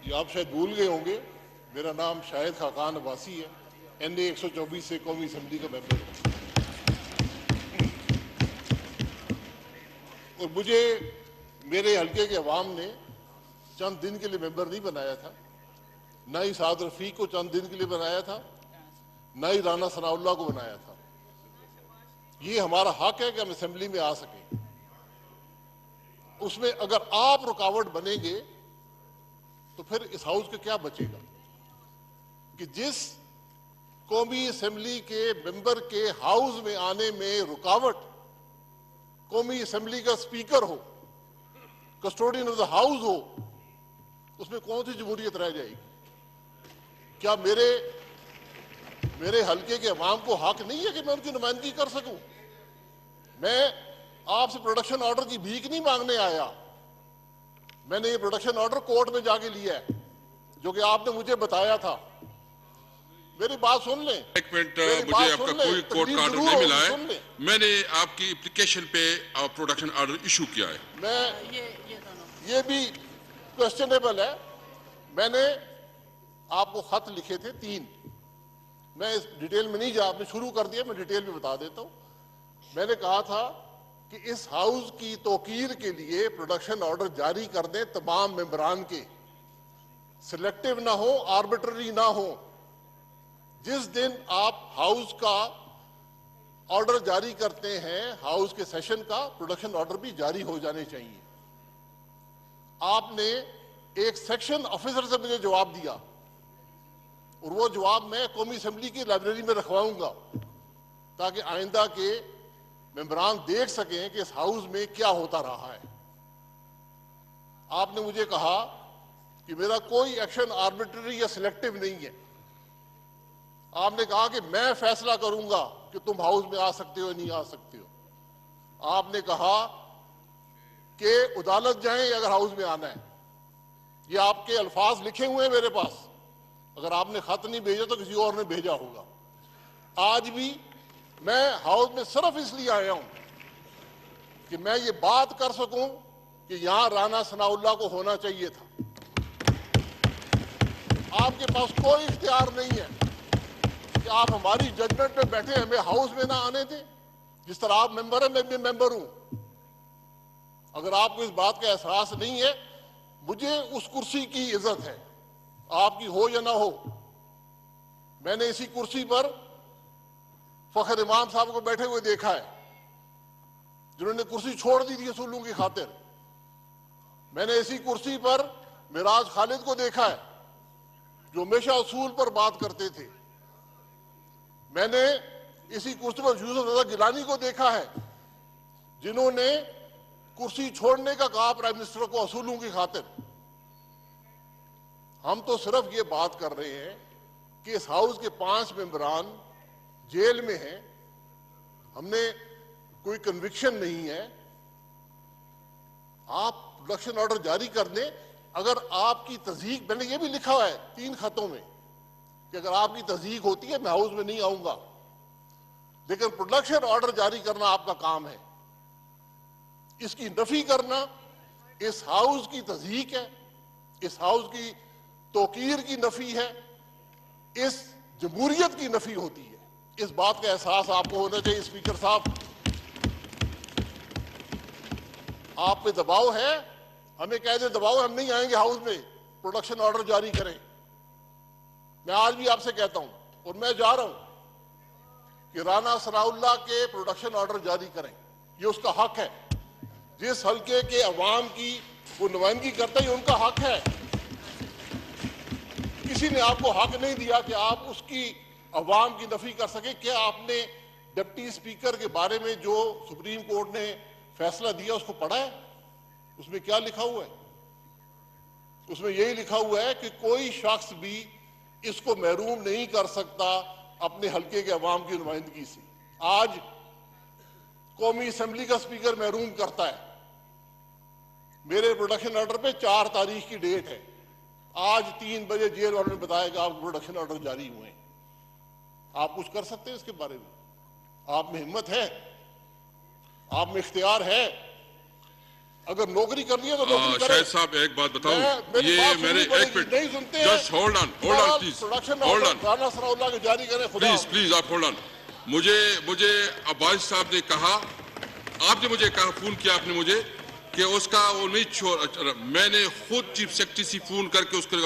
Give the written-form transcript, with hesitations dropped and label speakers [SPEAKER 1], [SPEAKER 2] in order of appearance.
[SPEAKER 1] जी आप शायद भूल गए होंगे, मेरा नाम शाहिद खाकान अब्बासी है, NA 124 से कौमी असम्बली का मेंबर हूँ। और मुझे मेरे हल्के के अवाम ने चंद दिन के लिए मेंबर नहीं बनाया था, ना ही साद रफीक को चंद दिन के लिए बनाया था, ना ही राना सनाउल्लाह को बनाया था। ये हमारा हक है कि हम असेंबली में आ सकें। उसमें अगर आप रुकावट बनेंगे तो फिर इस हाउस का क्या बचेगा कि जिस कौमी असेंबली के मेंबर के हाउस में आने में रुकावट कौमी असेंबली का स्पीकर हो, कस्टोडियन ऑफ द हाउस हो, उसमें कौन सी जमहूरियत रह जाएगी? क्या मेरे हल्के के अवाम को हक नहीं है कि मैं उनकी नुमाइंदगी कर सकूं? मैं आपसे प्रोडक्शन ऑर्डर की भीख नहीं मांगने आया। मैंने ये प्रोडक्शन ऑर्डर कोर्ट में जाके लिया है, जो कि आपने मुझे बताया था। मेरी बात सुन लें।
[SPEAKER 2] एक मिनट, मुझे आपका कोई कोर्ट का ऑर्डर नहीं मिला है। मैंने आपकी एप्लीकेशन पे प्रोडक्शन ऑर्डर इशू किया है।
[SPEAKER 1] ये भी क्वेश्चनेबल है। मैंने आपको खत लिखे थे 3। मैं इस डिटेल में नहीं जा, आपने शुरू कर दिया, मैं डिटेल में बता देता हूं। मैंने कहा था कि इस हाउस की तौकीर के लिए प्रोडक्शन ऑर्डर जारी कर दें तमाम मेंबरान के, सिलेक्टिव ना हो, आर्बिट्ररी ना हो। जिस दिन आप हाउस का ऑर्डर जारी करते हैं, हाउस के सेशन का प्रोडक्शन ऑर्डर भी जारी हो जाने चाहिए। आपने एक सेक्शन ऑफिसर से मुझे जवाब दिया और वो जवाब मैं कौमी असेंबली की लाइब्रेरी में रखवाऊंगा ताकि आइंदा के मेंबरान देख सकें कि इस हाउस में क्या होता रहा है। आपने मुझे कहा कि मेरा कोई एक्शन आर्बिट्ररी या सिलेक्टिव नहीं है। आपने कहा कि मैं फैसला करूंगा कि तुम हाउस में आ सकते हो या नहीं आ सकते हो। आपने कहा कि अदालत जाएं अगर हाउस में आना है। ये आपके अल्फाज लिखे हुए हैं मेरे पास। अगर आपने खत नहीं भेजा तो किसी और ने भेजा होगा। आज भी मैं हाउस में सिर्फ इसलिए आया हूं कि मैं ये बात कर सकूं कि यहां राना सनाउल्लाह को होना चाहिए था। आपके पास कोई इख्तियार नहीं है कि आप हमारी जजमेंट में बैठे हमें हाउस में ना आने दें। जिस तरह आप मेंबर हैं, मैं भी मेंबर हूं। अगर आपको इस बात का एहसास नहीं है, मुझे उस कुर्सी की इज्जत है, आपकी हो या ना हो। मैंने इसी कुर्सी पर फखर इमाम साहब को बैठे हुए देखा है, जिन्होंने कुर्सी छोड़ दी थी असूलों की खातिर। मैंने इसी कुर्सी पर मिराज खालिद को देखा है, जो हमेशा असूल पर बात करते थे। मैंने इसी कुर्सी पर यूसुफ रजा गिलानी को देखा है, जिन्होंने कुर्सी छोड़ने का कहा प्राइम मिनिस्टर को असूलों की खातिर। हम तो सिर्फ ये बात कर रहे हैं कि इस हाउस के 5 मेंबरान जेल में हैं, हमने कोई कन्विक्शन नहीं है। आप प्रोडक्शन ऑर्डर जारी कर दें। अगर आपकी तस्दीक, मैंने ये भी लिखा है 3 खतों में कि अगर आपकी तस्दीक होती है मैं हाउस में नहीं आऊंगा, लेकिन प्रोडक्शन ऑर्डर जारी करना आपका काम है। इसकी नफी करना इस हाउस की तस्दीक है, इस हाउस की तौकीर की नफी है, इस जमहूरियत की नफी होती है। इस बात का एहसास आपको होना चाहिए। स्पीकर साहब, आप पे दबाव है, हमें कह दे दबाव हम नहीं आएंगे हाउस में, प्रोडक्शन ऑर्डर जारी करें। मैं आज भी आपसे कहता हूं और मैं जा रहा हूं कि राना सनाउल्लाह के प्रोडक्शन ऑर्डर जारी करें। ये उसका हक है। जिस हल्के के अवाम की वो नुमाइंदगी करता है, उनका हक है। किसी ने आपको हक नहीं दिया कि आप उसकी अवाम की नफी कर सके। क्या आपने डिप्टी स्पीकर के बारे में जो सुप्रीम कोर्ट ने फैसला दिया उसको पढ़ा है? उसमें क्या लिखा हुआ है? उसमें यही लिखा हुआ है कि कोई शख्स भी इसको महरूम नहीं कर सकता अपने हल्के के अवाम की नुमाइंदगी से। आज कौमी असेंबली का स्पीकर महरूम करता है। मेरे प्रोडक्शन ऑर्डर पे 4 तारीख की डेट है। आज 3 बजे जेल वालों ने बताया कि आप प्रोडक्शन ऑर्डर जारी हुए। आप कुछ कर सकते हैं इसके बारे में? आप में हिम्मत है? आप में इख्तियार है? अगर नौकरी करनी है तो नौकरी करें।
[SPEAKER 2] शाहिद साहब एक बात बताऊं,
[SPEAKER 1] मेरी
[SPEAKER 2] ये
[SPEAKER 1] बात
[SPEAKER 2] मेरे
[SPEAKER 1] सुननी
[SPEAKER 2] एक
[SPEAKER 1] पड़ेगी, नहीं सुनते
[SPEAKER 2] minute, just hold on please,
[SPEAKER 1] production
[SPEAKER 2] hold on
[SPEAKER 1] Rana Sanaullah के जारी करें।
[SPEAKER 2] प्लीज आप होल्ड ऑन। मुझे अब्बास साहब ने कहा, आपने मुझे कहा, फोन किया आपने मुझे कि उसका वो नहीं छोड़, मैंने खुद चीफ सेक्रेटरी से फोन करके उसको